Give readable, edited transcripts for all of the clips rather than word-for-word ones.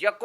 1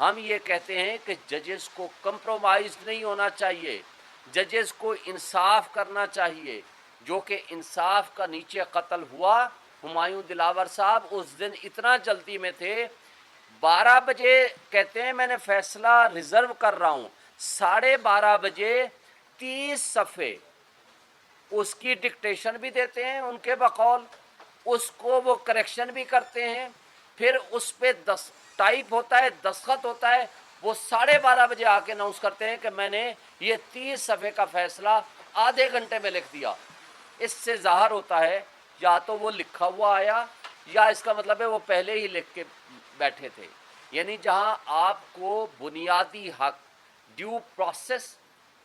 ہم یہ کہتے ہیں کہ ججز کو کمپرومائز نہیں ہونا چاہیے، ججز کو انصاف کرنا چاہیے، جو کہ انصاف کا نیچے قتل ہوا۔ ہمایوں دلاور صاحب اس دن اتنا جلدی میں تھے، 12 بجے کہتے ہیں میں نے فیصلہ ریزرو کر رہا ہوں، 12:30 بجے 30 صفحے اس کی ڈکٹیشن بھی دیتے ہیں ان کے بقول، اس کو وہ کریکشن بھی کرتے ہیں، پھر اس پہ ٹائپ ہوتا ہے، دستخط ہوتا ہے، وہ 12:30 بجے آ کے اناؤنس کرتے ہیں کہ میں نے یہ 30 صفحے کا فیصلہ آدھے گھنٹے میں لکھ دیا۔ اس سے ظاہر ہوتا ہے یا تو وہ لکھا ہوا آیا، یا اس کا مطلب ہے وہ پہلے ہی لکھ کے بیٹھے تھے۔ یعنی جہاں آپ کو بنیادی حق، ڈیو پروسیس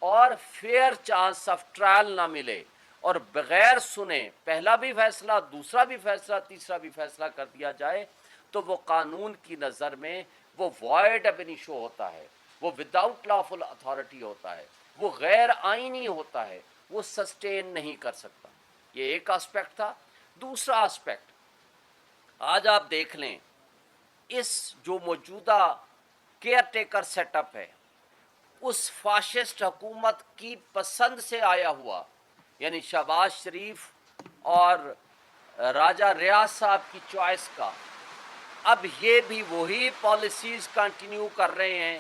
اور فیئر چانس آف ٹرائل نہ ملے، اور بغیر سنے پہلا بھی فیصلہ، دوسرا بھی فیصلہ، تیسرا بھی فیصلہ کر دیا جائے، تو وہ قانون کی نظر میں وہ وائڈ اب انیشو ہوتا ہے، وہ وداؤٹ لافل اتھارٹی ہوتا ہے، وہ غیر آئینی ہوتا ہے، وہ سسٹین نہیں کر سکتا۔ یہ ایک آسپیکٹ تھا۔ دوسرا آسپیکٹ، آج آپ دیکھ لیں اس جو موجودہ کیئر ٹیکر سیٹ اپ ہے، اس فاشسٹ حکومت کی پسند سے آیا ہوا، یعنی شہباز شریف اور راجہ ریاض صاحب کی چوائس کا، اب یہ بھی وہی پالیسیز کنٹینیو کر رہے ہیں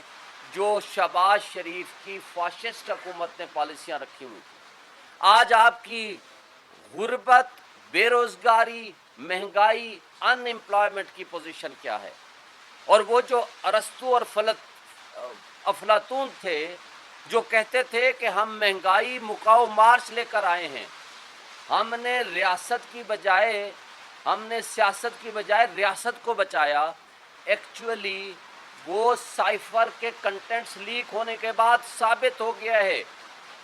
جو شہباز شریف کی فاشسٹ حکومت نے پالیسیاں رکھی ہوئی تھیں۔ آج آپ کی غربت، بے روزگاری، مہنگائی، ان امپلائمنٹ کی پوزیشن کیا ہے؟ اور وہ جو ارسطو اور افلاطون تھے جو کہتے تھے کہ ہم مہنگائی مکاؤ مارچ لے کر آئے ہیں، ہم نے ریاست کی بجائے، ہم نے سیاست کی بجائے ریاست کو بچایا، ایکچولی وہ سائفر کے کنٹینٹس لیک ہونے کے بعد ثابت ہو گیا ہے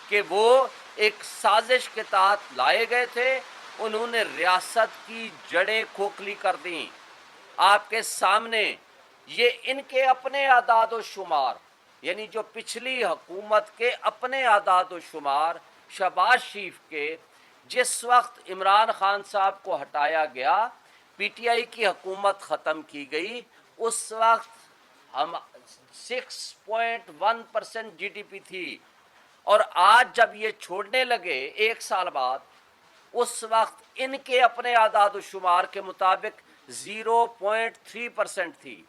کہ وہ ایک سازش کے تحت لائے گئے تھے، انہوں نے ریاست کی جڑیں کھوکھلی کر دیں۔ آپ کے سامنے یہ ان کے اپنے اعداد و شمار، یعنی جو پچھلی حکومت کے اپنے اعداد و شمار، شہباز شریف کے، جس وقت عمران خان صاحب کو ہٹایا گیا، پی ٹی آئی کی حکومت ختم کی گئی، اس وقت ہم 6.1% جی ڈی پی تھی، اور آج جب یہ چھوڑنے لگے 1 سال بعد، اس وقت ان کے اپنے اعداد و شمار کے مطابق 0.3% تھی،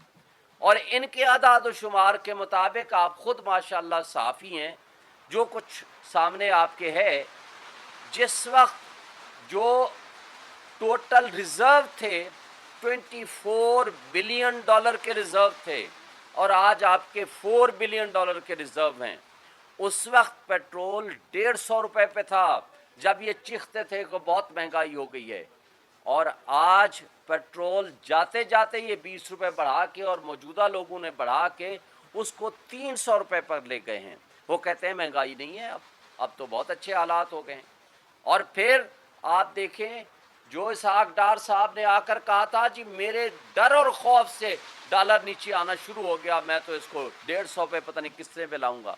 اور ان کے اعداد و شمار کے مطابق آپ خود ماشاءاللہ صحافی ہیں، جو کچھ سامنے آپ کے ہے، جس وقت جو ٹوٹل ریزرو تھے 24 بلین ڈالر کے ریزرو تھے، اور آج آپ کے 4 بلین ڈالر کے ریزرو ہیں۔ اس وقت پیٹرول 150 روپے پہ تھا جب یہ چیختے تھے کہ بہت مہنگائی ہو گئی ہے، اور آج پیٹرول جاتے جاتے یہ 20 روپے بڑھا کے، اور موجودہ لوگوں نے بڑھا کے اس کو 300 روپے پر لے گئے ہیں۔ وہ کہتے ہیں مہنگائی نہیں ہے، اب تو بہت اچھے حالات ہو گئے ہیں۔ اور پھر آپ دیکھیں جو اسحاق ڈار صاحب نے آ کر کہا تھا جی میرے ڈر اور خوف سے ڈالر نیچے آنا شروع ہو گیا، میں تو اس کو 150 پہ پتہ نہیں کس طرح پہ لاؤں گا۔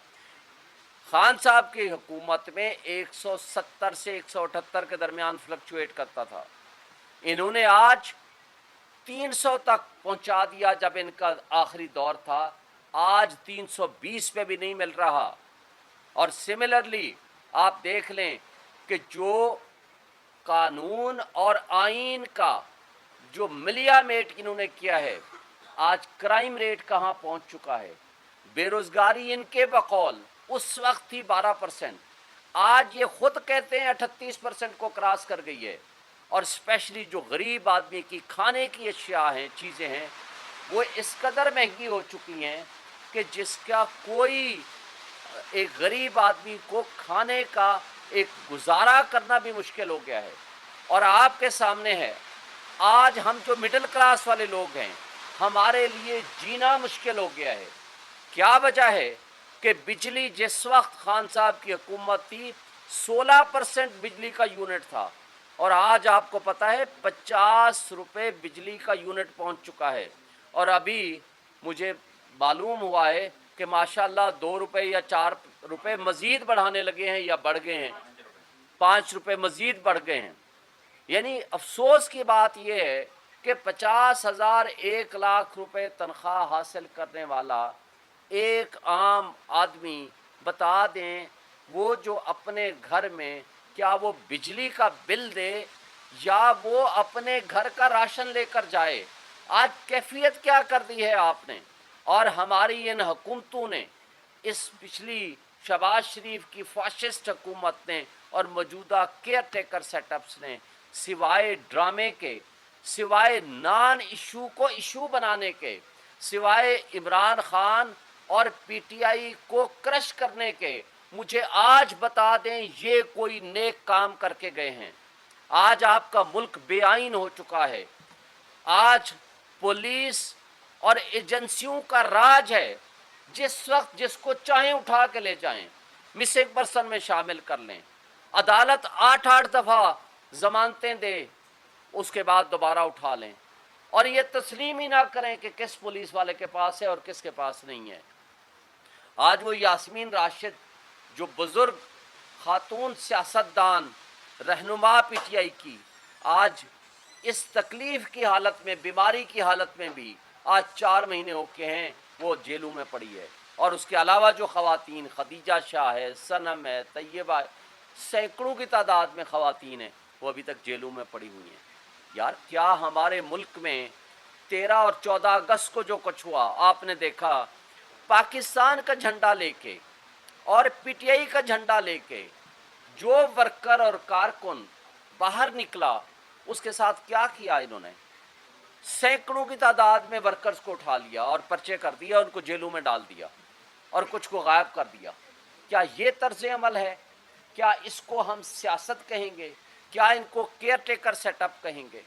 خان صاحب کی حکومت میں 170 سے 178 کے درمیان فلکچویٹ کرتا تھا، انہوں نے آج 300 تک پہنچا دیا جب ان کا آخری دور تھا، آج 320 پہ بھی نہیں مل رہا۔ اور سملرلی آپ دیکھ لیں کہ جو قانون اور آئین کا جو ملیا میٹ انہوں نے کیا ہے، آج کرائم ریٹ کہاں پہنچ چکا ہے، بے روزگاری ان کے بقول اس وقت تھی 12%، آج یہ خود کہتے ہیں 38% کو کراس کر گئی ہے، اور اسپیشلی جو غریب آدمی کی کھانے کی اشیاء ہیں، چیزیں ہیں، وہ اس قدر مہنگی ہو چکی ہیں کہ جس کا کوئی ایک غریب آدمی کو کھانے کا ایک گزارا کرنا بھی مشکل ہو گیا ہے۔ اور آپ کے سامنے ہے آج ہم جو مڈل کلاس والے لوگ ہیں، ہمارے لیے جینا مشکل ہو گیا ہے۔ کیا وجہ ہے کہ بجلی جس وقت خان صاحب کی حکومت تھی 16% بجلی کا یونٹ تھا، اور آج آپ کو پتہ ہے 50 روپے بجلی کا یونٹ پہنچ چکا ہے، اور ابھی مجھے معلوم ہوا ہے کہ ماشاءاللہ 2 روپے یا 4 روپے مزید بڑھانے لگے ہیں، یا بڑھ گئے ہیں، 5 روپے مزید بڑھ گئے ہیں۔ یعنی افسوس کی بات یہ ہے کہ 50,000 1,00,000 روپے تنخواہ حاصل کرنے والا ایک عام آدمی بتا دیں وہ جو اپنے گھر میں کیا وہ بجلی کا بل دے یا وہ اپنے گھر کا راشن لے کر جائے. آج کیفیت کیا کر دی ہے آپ نے. اور ہماری ان حکومتوں نے، اس پچھلی شہباز شریف کی فاشسٹ حکومت نے اور موجودہ کیئر ٹیکر سیٹ اپس نے، سوائے ڈرامے کے، سوائے نان ایشو کو ایشو بنانے کے، سوائے عمران خان اور پی ٹی آئی کو کرش کرنے کے، مجھے آج بتا دیں یہ کوئی نیک کام کر کے گئے ہیں. آج آپ کا ملک بے آئین ہو چکا ہے. آج پولیس اور ایجنسیوں کا راج ہے. جس وقت جس کو چاہیں اٹھا کے لے جائیں، مسنگ پرسن میں شامل کر لیں. عدالت 8 دفعہ ضمانتیں دے، اس کے بعد دوبارہ اٹھا لیں اور یہ تسلیم ہی نہ کریں کہ کس پولیس والے کے پاس ہے اور کس کے پاس نہیں ہے. آج وہ یاسمین راشد جو بزرگ خاتون سیاستدان رہنما پی ٹی آئی کی، آج اس تکلیف کی حالت میں، بیماری کی حالت میں بھی آج 4 مہینے ہو کے ہیں وہ جیلوں میں پڑی ہے. اور اس کے علاوہ جو خواتین، خدیجہ شاہ ہے، صنم ہے، طیبہ ہے، سینکڑوں کی تعداد میں خواتین ہیں وہ ابھی تک جیلوں میں پڑی ہوئی ہیں. یار کیا ہمارے ملک میں 13 اور 14 اگست کو جو کچھ ہوا آپ نے دیکھا، پاکستان کا جھنڈا لے کے اور پی ٹی آئی کا جھنڈا لے کے جو ورکر اور کارکن باہر نکلا، اس کے ساتھ کیا کیا انہوں نے؟ سینکڑوں کی تعداد میں ورکرز کو اٹھا لیا اور پرچے کر دیا، ان کو جیلوں میں ڈال دیا اور کچھ کو غائب کر دیا. کیا یہ طرز عمل ہے؟ کیا اس کو ہم سیاست کہیں گے؟ کیا ان کو کیئر ٹیکر سیٹ اپ کہیں گے؟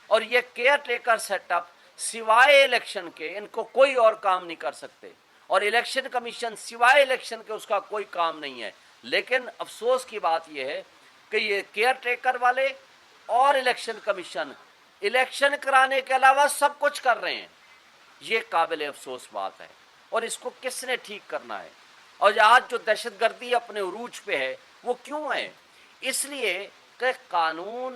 اور یہ کیئر ٹیکر سیٹ اپ سوائے الیکشن کے ان کو کوئی اور کام نہیں کر سکتے، اور الیکشن کمیشن سوائے الیکشن کے اس کا کوئی کام نہیں ہے. لیکن افسوس کی بات یہ ہے کہ یہ کیئر ٹیکر والے اور الیکشن کمیشن الیکشن کرانے کے علاوہ سب کچھ کر رہے ہیں. یہ قابل افسوس بات ہے اور اس کو کس نے ٹھیک کرنا ہے؟ اور آج جو دہشت گردی اپنے عروج پہ ہے وہ کیوں ہے؟ اس لیے کہ قانون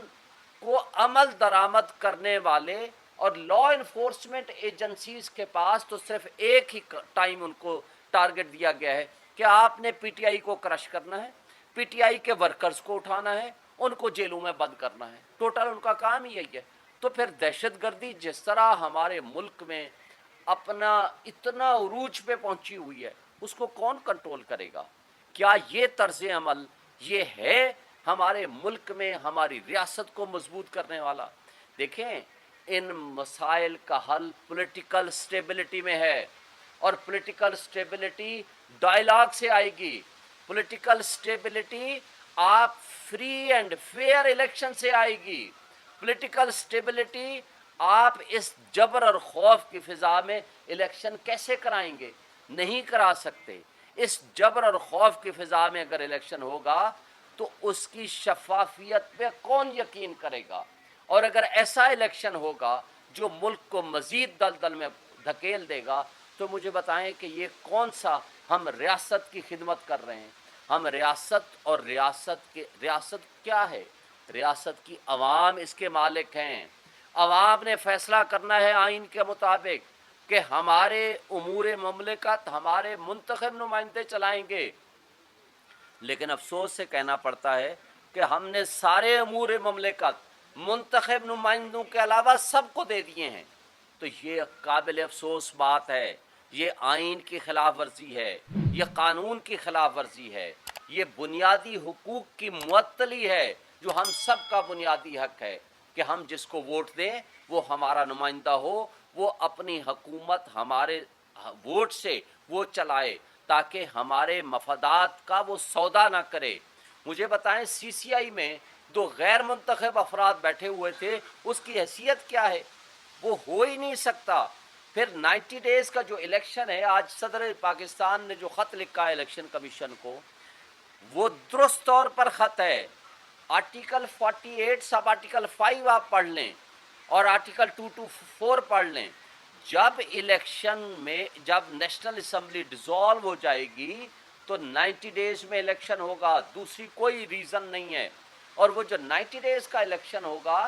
کو عمل درآمد کرنے والے اور لا انفورسمنٹ ایجنسیز کے پاس تو صرف ایک ہی ٹائم ان کو ٹارگٹ دیا گیا ہے کہ آپ نے پی ٹی آئی کو کرش کرنا ہے، پی ٹی آئی کے ورکرز کو اٹھانا ہے، ان کو جیلوں میں بند کرنا ہے. ٹوٹل ان کا کام ہی یہی ہے. تو پھر دہشت گردی جس طرح ہمارے ملک میں اپنا اتنا عروج پہ پہنچی ہوئی ہے، اس کو کون کنٹرول کرے گا؟ کیا یہ طرز عمل یہ ہے ہمارے ملک میں ہماری ریاست کو مضبوط کرنے والا؟ دیکھیں، ان مسائل کا حل پولیٹیکل سٹیبلٹی میں ہے، اور پولیٹیکل سٹیبلٹی ڈائلاگ سے آئے گی. پولیٹیکل سٹیبلٹی آپ فری اینڈ فیئر الیکشن سے آئے گی. پولیٹیکل سٹیبلٹی آپ اس جبر اور خوف کی فضا میں الیکشن کیسے کرائیں گے؟ نہیں کرا سکتے. اس جبر اور خوف کی فضا میں اگر الیکشن ہوگا تو اس کی شفافیت پہ کون یقین کرے گا؟ اور اگر ایسا الیکشن ہوگا جو ملک کو مزید دلدل میں دھکیل دے گا تو مجھے بتائیں کہ یہ کون سا ہم ریاست کی خدمت کر رہے ہیں؟ ہم ریاست، اور ریاست کیا ہے؟ ریاست کی عوام اس کے مالک ہیں. عوام نے فیصلہ کرنا ہے آئین کے مطابق کہ ہمارے امور مملکت ہمارے منتخب نمائندے چلائیں گے. لیکن افسوس سے کہنا پڑتا ہے کہ ہم نے سارے امور مملکت منتخب نمائندوں کے علاوہ سب کو دے دیے ہیں. تو یہ قابل افسوس بات ہے. یہ آئین کی خلاف ورزی ہے، یہ قانون کی خلاف ورزی ہے، یہ بنیادی حقوق کی معطلی ہے جو ہم سب کا بنیادی حق ہے کہ ہم جس کو ووٹ دیں وہ ہمارا نمائندہ ہو، وہ اپنی حکومت ہمارے ووٹ سے وہ چلائے تاکہ ہمارے مفادات کا وہ سودا نہ کرے. مجھے بتائیں سی سی آئی میں 2 غیر منتخب افراد بیٹھے ہوئے تھے، اس کی حیثیت کیا ہے؟ وہ ہو ہی نہیں سکتا. پھر 90 ڈیز کا جو الیکشن ہے، آج صدر پاکستان نے جو خط لکھا ہے الیکشن کمیشن کو، وہ درست طور پر خط ہے. آرٹیکل 48 سب آرٹیکل 5 آپ پڑھ لیں اور آرٹیکل 224 پڑھ لیں. جب الیکشن میں جب نیشنل اسمبلی ڈیزالو ہو جائے گی تو 90 ڈیز میں الیکشن ہوگا، دوسری کوئی ریزن نہیں ہے. اور وہ جو 90 ڈیز کا الیکشن ہوگا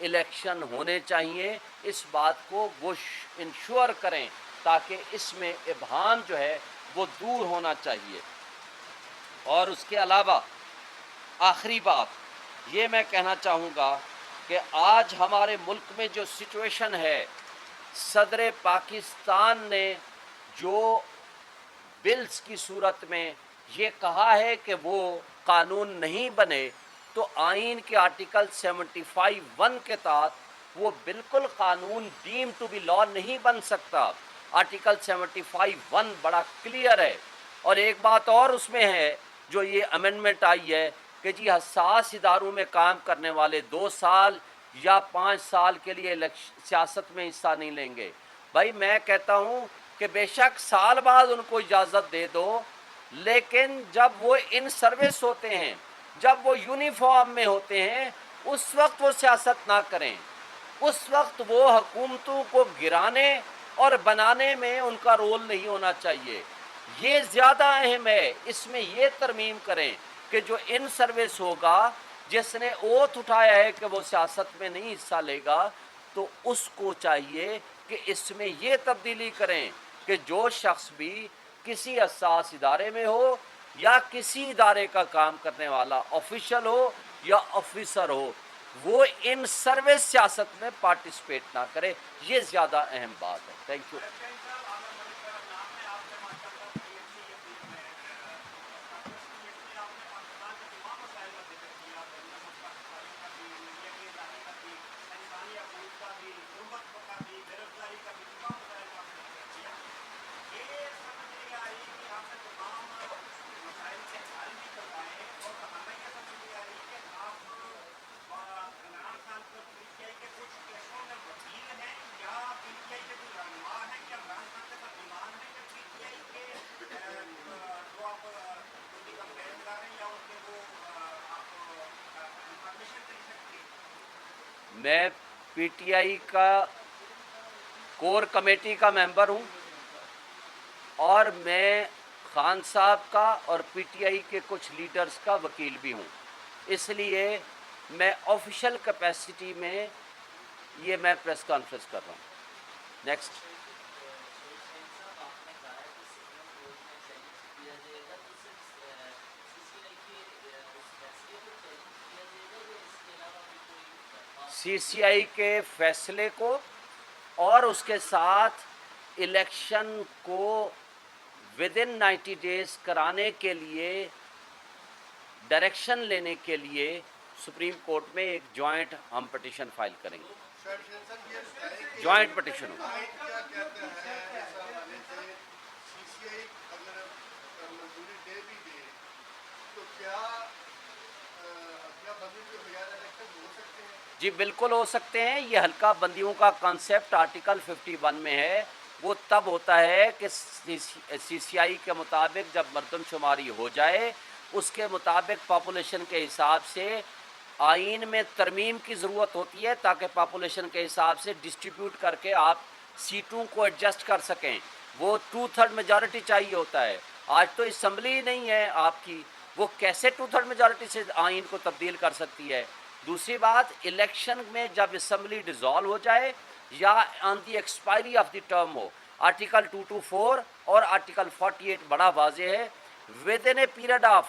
الیکشن ہونے چاہیے، اس بات کو وہ انشور کریں تاکہ اس میں ابہام جو ہے وہ دور ہونا چاہیے۔ اور اس کے علاوہ آخری بات یہ میں کہنا چاہوں گا کہ آج ہمارے ملک میں جو سچویشن ہے، صدر پاکستان نے جو بلز کی صورت میں یہ کہا ہے کہ وہ قانون نہیں بنے، تو آئین کے آرٹیکل 75(1) کے تحت وہ بالکل قانون ڈیم ٹو بی لا نہیں بن سکتا۔ آرٹیکل 75(1) بڑا کلیئر ہے۔ اور ایک بات اور اس میں ہے جو یہ امینڈمنٹ آئی ہے کہ جی حساس اداروں میں کام کرنے والے 2 سال یا 5 سال کے لیے سیاست میں حصہ نہیں لیں گے۔ بھائی میں کہتا ہوں کہ بے شک سال بعد ان کو اجازت دے دو، لیکن جب وہ ان سروس ہوتے ہیں، جب وہ یونیفارم میں ہوتے ہیں، اس وقت وہ سیاست نہ کریں۔ اس وقت وہ حکومتوں کو گرانے اور بنانے میں ان کا رول نہیں ہونا چاہیے۔ یہ زیادہ اہم ہے، اس میں یہ ترمیم کریں کہ جو ان سروس ہوگا، جس نے اوتھ اٹھایا ہے کہ وہ سیاست میں نہیں حصہ لے گا، تو اس کو چاہیے کہ اس میں یہ تبدیلی کریں کہ جو شخص بھی کسی حساس ادارے میں ہو یا کسی ادارے کا کام کرنے والا آفیشل ہو یا آفیسر ہو، وہ ان سروس سیاست میں پارٹیسپیٹ نہ کرے۔ یہ زیادہ اہم بات ہے۔ Thank you. میں پی ٹی آئی کا کور کمیٹی کا ممبر ہوں، اور میں خان صاحب کا اور پی ٹی آئی کے کچھ لیڈرز کا وکیل بھی ہوں، اس لیے میں آفیشیل کیپیسٹی میں یہ میں پریس کانفرنس کر رہا ہوں۔ نیکسٹ۔ سی سی آئی کے فیصلے کو اور اس کے ساتھ الیکشن کو ودن 90 ڈیز کرانے کے لیے ڈائریکشن لینے کے لیے سپریم کورٹ میں ایک جوائنٹ ہم پٹیشن فائل کریں گے۔ جوائنٹ پٹیشن ہوگا۔ جی بالکل ہو سکتے ہیں۔ یہ حلقہ بندیوں کا کانسیپٹ آرٹیکل 51 میں ہے۔ وہ تب ہوتا ہے کہ سی سی آئی کے مطابق جب مردم شماری ہو جائے، اس کے مطابق پاپولیشن کے حساب سے آئین میں ترمیم کی ضرورت ہوتی ہے تاکہ پاپولیشن کے حساب سے ڈسٹریبیوٹ کر کے آپ سیٹوں کو ایڈجسٹ کر سکیں۔ وہ 2/3 میجارٹی چاہیے ہوتا ہے۔ آج تو اسمبلی نہیں ہے آپ کی، وہ کیسے 2/3 میجارٹی سے آئین کو تبدیل کر سکتی ہے؟ دوسری بات، الیکشن میں جب اسمبلی ڈیزالو ہو جائے یا on the expiry of the term ہو، آرٹیکل 224 اور آرٹیکل 48 بڑا واضح ہے، within a period of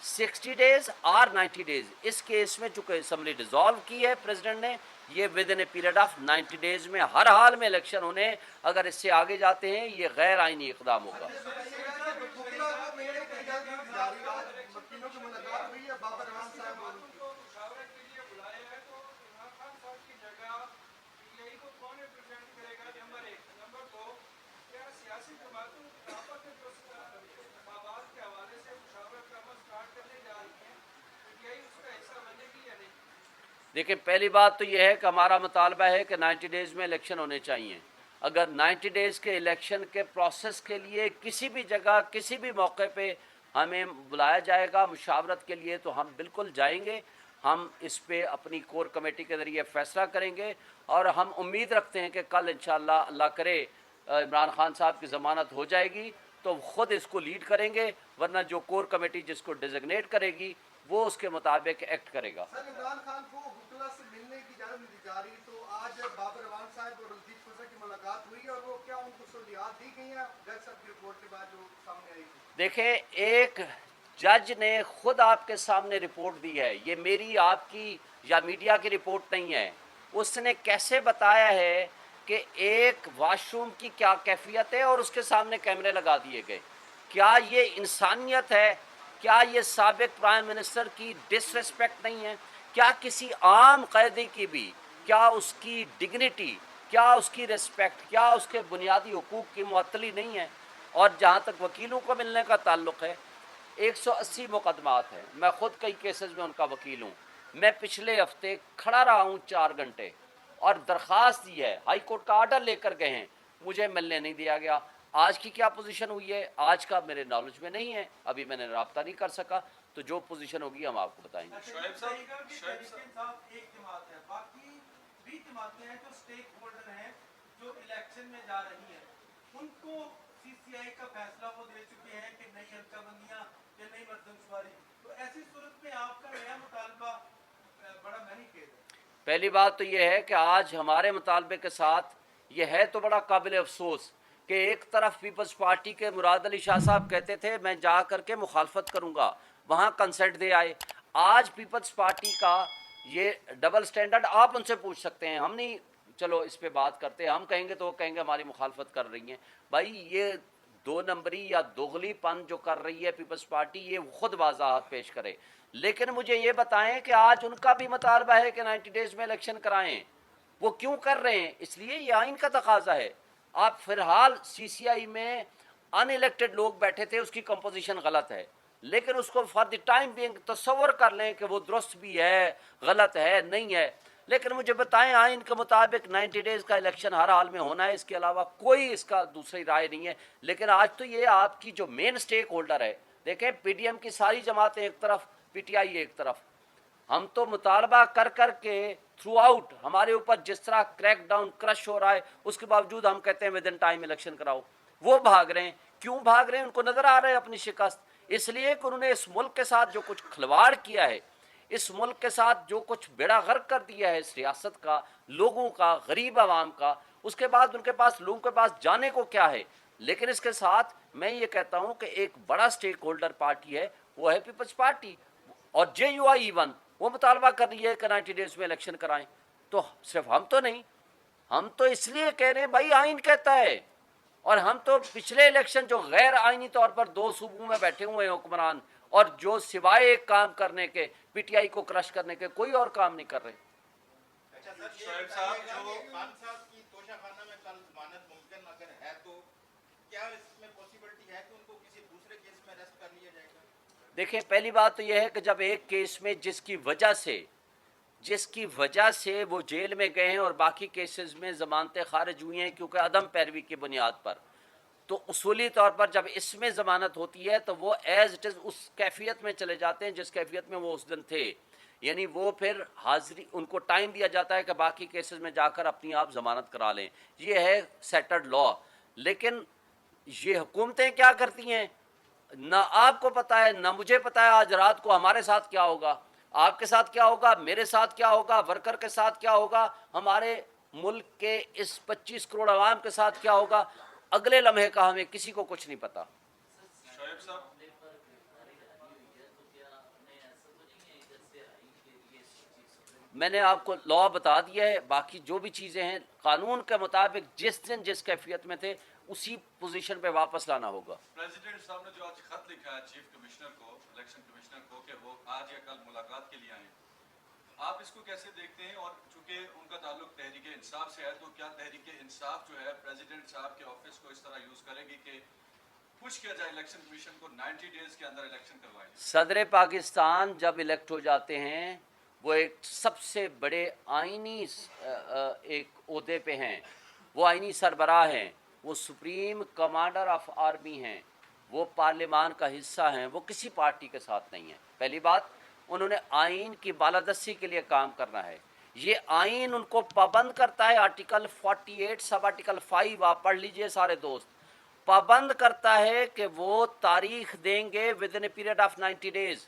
60 days اور 90 days۔ اس کیس میں چونکہ اسمبلی ڈیزالو کی ہے پریزیڈنٹ نے، یہ with in a period of 90 days میں ہر حال میں الیکشن ہونے، اگر اس سے آگے جاتے ہیں یہ غیر آئینی اقدام ہوگا۔ دیکھیں پہلی بات تو یہ ہے کہ ہمارا مطالبہ ہے کہ 90 days میں الیکشن ہونے چاہیے۔ اگر 90 days کے الیکشن کے پروسیس کے لیے کسی بھی جگہ کسی بھی موقع پہ ہمیں بلایا جائے گا مشاورت کے لیے تو ہم بالکل جائیں گے۔ ہم اس پہ اپنی کور کمیٹی کے ذریعے فیصلہ کریں گے، اور ہم امید رکھتے ہیں کہ کل انشاءاللہ اللہ کرے عمران خان صاحب کی ضمانت ہو جائے گی تو خود اس کو لیڈ کریں گے، ورنہ جو کور کمیٹی جس کو ڈیزگنیٹ کرے گی وہ اس کے مطابق ایکٹ کرے گا۔ اجازت نہیں دی جا رہی تو آج بابر اعوان صاحب اور رنجیت خسرو کی ملاقات ہوئی ہے اور وہ کیا ان کو سہولیات دی گئی ہیں جج صاحب کی رپورٹ کے بعد جو سامنے آئی تھی؟ دیکھیں، ایک جج نے خود آپ کے سامنے رپورٹ دی ہے، یہ میری آپ کی یا میڈیا کی رپورٹ نہیں ہے. اس نے کیسے بتایا ہے کہ ایک واش روم کی کیا کیفیت ہے اور اس کے سامنے کیمرے لگا دیے گئے. کیا یہ انسانیت ہے؟ کیا یہ سابق پرائم منسٹر کی ڈس ریسپیکٹ نہیں ہے؟ کیا کسی عام قیدی کی بھی، کیا اس کی ڈگنیٹی، کیا اس کی ریسپیکٹ، کیا اس کے بنیادی حقوق کی معطلی نہیں ہے؟ اور جہاں تک وکیلوں کو ملنے کا تعلق ہے، 180 مقدمات ہیں. میں خود کئی کیسز میں ان کا وکیل ہوں. میں پچھلے ہفتے کھڑا رہا ہوں 4 گھنٹے اور درخواست دی ہے، ہائی کورٹ کا آرڈر لے کر گئے ہیں، مجھے ملنے نہیں دیا گیا. آج کی کیا پوزیشن ہوئی ہے آج کا میرے نالج میں نہیں ہے، ابھی میں نے رابطہ نہیں کر سکا، تو جو پوزیشن ہوگی ہم آپ کو بتائیں گے. شعیب صاحب ایک جماعت ہے، باقی بھی جماعتیں ہیں جو سٹیک ہولڈر ہیں جو الیکشن میں جا رہی ہیں، ان کو سی سی آئی کا فیصلہ وہ دے چکے ہیں کہ نئی حلقہ بندیاں یا نئی مردم شماری، تو ایسی صورت میں آپ کا نیا مطالبہ بڑا مینیفیسٹ ہے. پہلی بات تو یہ ہے کہ آج ہمارے مطالبے کے ساتھ یہ ہے تو بڑا قابل افسوس کہ ایک طرف پیپلز پارٹی کے مراد علی شاہ صاحب کہتے تھے میں جا کر کے مخالفت کروں گا، وہاں کنسنٹ دے آئے. آج پیپلز پارٹی کا یہ ڈبل سٹینڈرڈ آپ ان سے پوچھ سکتے ہیں، ہم نہیں چلو اس پہ بات کرتے، ہم کہیں گے تو وہ کہیں گے ہماری مخالفت کر رہی ہیں. بھائی یہ 2 نمبری یا دوغلی پن جو کر رہی ہے پیپلز پارٹی، یہ خود وضاحت پیش کرے. لیکن مجھے یہ بتائیں کہ آج ان کا بھی مطالبہ ہے کہ 90 ڈیز میں الیکشن کرائیں. وہ کیوں کر رہے ہیں؟ اس لیے یہ آئین کا تقاضا ہے. آپ فی الحال سی سی آئی میں ان الیکٹڈ لوگ بیٹھے تھے، اس کی کمپوزیشن غلط ہے، لیکن اس کو فار دی ٹائم بینگ تصور کر لیں کہ وہ درست بھی ہے، غلط ہے، نہیں ہے. لیکن مجھے بتائیں آئین کے مطابق 90 ڈیز کا الیکشن ہر حال میں ہونا ہے، اس کے علاوہ کوئی اس کا دوسری رائے نہیں ہے. لیکن آج تو یہ آپ کی جو مین سٹیک ہولڈر ہے، دیکھیں پی ڈی ایم کی ساری جماعتیں ایک طرف، پی ٹی آئی ایک طرف، ہم تو مطالبہ کر کر کے تھرو آؤٹ ہمارے اوپر جس طرح کریک ڈاؤن کرش ہو رہا ہے، اس کے باوجود ہم کہتے ہیں ودن ٹائم الیکشن کراؤ. وہ بھاگ رہے ہیں. کیوں بھاگ رہے ہیں؟ ان کو نظر آ رہا ہے اپنی شکست. اس لیے کہ انہوں نے اس ملک کے ساتھ جو کچھ کھلواڑ کیا ہے، اس ملک کے ساتھ جو کچھ بیڑا غرق کر دیا ہے اس ریاست کا، لوگوں کا، غریب عوام کا، اس کے بعد ان کے پاس، لوگوں کے پاس جانے کو کیا ہے. لیکن اس کے ساتھ میں یہ کہتا ہوں کہ ایک بڑا سٹیک ہولڈر پارٹی ہے، وہ ہے پیپلز پارٹی، اور جے یو آئی ایون وہ مطالبہ کر رہی ہے کہ 90 ڈیز میں الیکشن کرائیں. تو صرف ہم تو نہیں، ہم تو اس لیے کہہ رہے ہیں بھائی آئین کہتا ہے. اور ہم تو پچھلے الیکشن جو غیر آئینی طور پر 2 صوبوں میں بیٹھے ہوئے ہیں حکمران، اور جو سوائے ایک کام کرنے کے، پی ٹی آئی کو کرش کرنے کے، کوئی اور کام نہیں کر رہے. اچھا سر، شعیب صاحب جو خان صاحب کی توشہ خانہ میں کل ضمانت ممکن اگر ہے تو کیا اس میں پاسبلٹی ہے کہ ان کو کسی دوسرے کیس میں اریسٹ کر لیا جائے گا؟ دیکھیں پہلی بات تو یہ ہے کہ جب ایک کیس میں جس کی وجہ سے وہ جیل میں گئے ہیں اور باقی کیسز میں ضمانتیں خارج ہوئی ہیں کیونکہ عدم پیروی کی بنیاد پر، تو اصولی طور پر جب اس میں ضمانت ہوتی ہے تو وہ ایز اٹ از اس کیفیت میں چلے جاتے ہیں جس کیفیت میں وہ اس دن تھے. یعنی وہ پھر حاضری، ان کو ٹائم دیا جاتا ہے کہ باقی کیسز میں جا کر اپنی آپ ضمانت کرا لیں. یہ ہے سیٹرڈ لا. لیکن یہ حکومتیں کیا کرتی ہیں، نہ آپ کو پتہ ہے نہ مجھے پتہ ہے آج رات کو ہمارے ساتھ کیا ہوگا، آپ کے ساتھ کیا ہوگا، میرے ساتھ کیا ہوگا، ورکر کے ساتھ کیا ہوگا، ہمارے ملک کے اس 25 کروڑ عوام کے ساتھ کیا ہوگا. اگلے لمحے کا ہمیں کسی کو کچھ نہیں پتا. شعیب صاحب میں نے آپ کو لا بتا دیا ہے، باقی جو بھی چیزیں ہیں قانون کے مطابق جس دن جس کیفیت میں تھے اسی پوزیشن پہ واپس لانا ہوگا. پریزیڈنٹ صاحب نے جو آج خط لکھا ہے چیف کمشنر کو، الیکشن کمشنر کو، کہ وہ آج یا کل ملاقات کے لیے آئیں، آپ اس کو کیسے دیکھتے ہیں؟ اور چونکہ ان کا تعلق تحریک انصاف سے ہے، تو کیا تحریک انصاف جو ہے پریزیڈنٹ صاحب کے آفس کو اس طرح یوز کرے گی کہ پوچھ کیا جائے الیکشن کمیشن کو 90 ڈیز کے اندر الیکشن کروائیں؟ صدر پاکستان جب الیکٹ ہو جاتے ہیں وہ ایک سب سے بڑے آئینی ایک عہدے پہ ہیں، وہ آئینی سربراہ ہیں، وہ سپریم کمانڈر آف آرمی ہیں، وہ پارلیمان کا حصہ ہیں، وہ کسی پارٹی کے ساتھ نہیں ہیں. پہلی بات، انہوں نے آئین کی بالادستی کے لیے کام کرنا ہے. یہ آئین ان کو پابند کرتا ہے. آرٹیکل 48 سب آرٹیکل 5 آپ پڑھ لیجئے سارے دوست، پابند کرتا ہے کہ وہ تاریخ دیں گے within a period of 90 days.